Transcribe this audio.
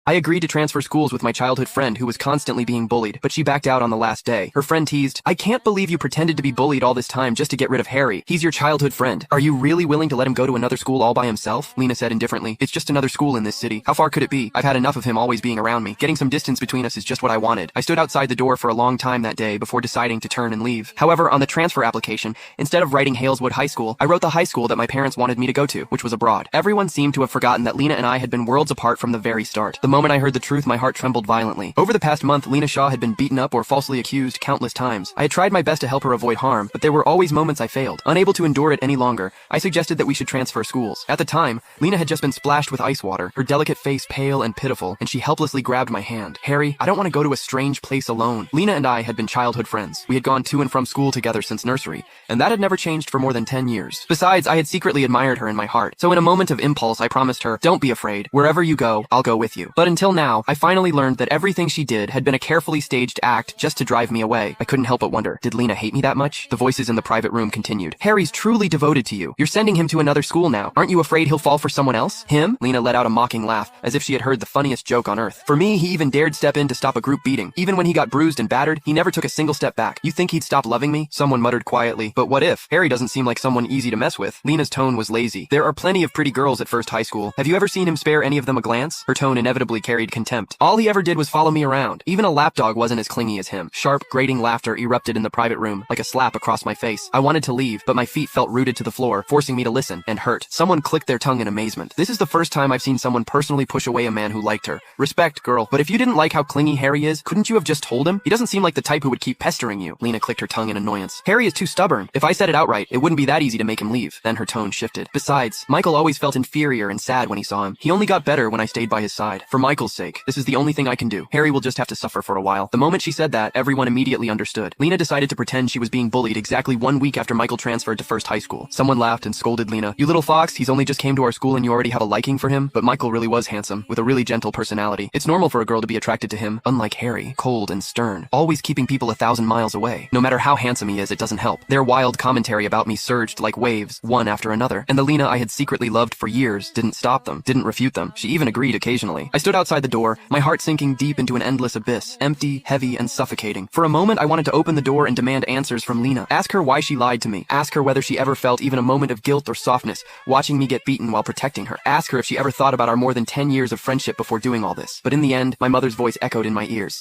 I agreed to transfer schools with my childhood friend who was constantly being bullied, but she backed out on the last day. Her friend teased, "I can't believe you pretended to be bullied all this time just to get rid of Harry. He's your childhood friend. Are you really willing to let him go to another school all by himself?" Lena said indifferently, "It's just another school in this city. How far could it be? I've had enough of him always being around me. Getting some distance between us is just what I wanted." I stood outside the door for a long time that day before deciding to turn and leave. However, on the transfer application, instead of writing Haleswood High School, I wrote the high school that my parents wanted me to go to, which was abroad. Everyone seemed to have forgotten that Lena and I had been worlds apart from the very start. The moment I heard the truth, my heart trembled violently. Over the past month, Lena Shaw had been beaten up or falsely accused countless times. I had tried my best to help her avoid harm, but there were always moments I failed. Unable to endure it any longer, I suggested that we should transfer schools. At the time, Lena had just been splashed with ice water, her delicate face pale and pitiful, and she helplessly grabbed my hand. "Harry, I don't want to go to a strange place alone." Lena and I had been childhood friends. We had gone to and from school together since nursery, and that had never changed for more than 10 years. Besides, I had secretly admired her in my heart. So in a moment of impulse, I promised her, "Don't be afraid. Wherever you go, I'll go with you." But until now, I finally learned that everything she did had been a carefully staged act just to drive me away. I couldn't help but wonder, did Lena hate me that much? The voices in the private room continued. "Harry's truly devoted to you. You're sending him to another school now. Aren't you afraid he'll fall for someone else?" "Him?" Lena let out a mocking laugh, as if she had heard the funniest joke on earth. "For me, he even dared step in to stop a group beating. Even when he got bruised and battered, he never took a single step back. You think he'd stop loving me?" Someone muttered quietly, "But what if? Harry doesn't seem like someone easy to mess with." Lena's tone was lazy. "There are plenty of pretty girls at First High School. Have you ever seen him spare any of them a glance?" Her tone inevitably carried contempt. "All he ever did was follow me around. Even a lapdog wasn't as clingy as him." Sharp, grating laughter erupted in the private room, like a slap across my face. I wanted to leave, but my feet felt rooted to the floor, forcing me to listen, and hurt. Someone clicked their tongue in amazement. "This is the first time I've seen someone personally push away a man who liked her. Respect, girl. But if you didn't like how clingy Harry is, couldn't you have just told him? He doesn't seem like the type who would keep pestering you." Lena clicked her tongue in annoyance. "Harry is too stubborn. If I said it outright, it wouldn't be that easy to make him leave." Then her tone shifted. "Besides, Michael always felt inferior and sad when he saw him. He only got better when I stayed by his side. For Michael's sake, this is the only thing I can do. Harry will just have to suffer for a while." The moment she said that, everyone immediately understood. Lena decided to pretend she was being bullied exactly 1 week after Michael transferred to First High School. Someone laughed and scolded Lena. "You little fox, he's only just came to our school and you already have a liking for him?" But Michael really was handsome, with a really gentle personality. It's normal for a girl to be attracted to him, unlike Harry, cold and stern, always keeping people 1,000 miles away. No matter how handsome he is, it doesn't help. Their wild commentary about me surged like waves, one after another, and the Lena I had secretly loved for years didn't stop them, didn't refute them. She even agreed occasionally. I stood outside the door, my heart sinking deep into an endless abyss, empty, heavy, and suffocating. For a moment, I wanted to open the door and demand answers from Lena. Ask her why she lied to me. Ask her whether she ever felt even a moment of guilt or softness, watching me get beaten while protecting her. Ask her if she ever thought about our more than 10 years of friendship before doing all this. But in the end, my mother's voice echoed in my ears.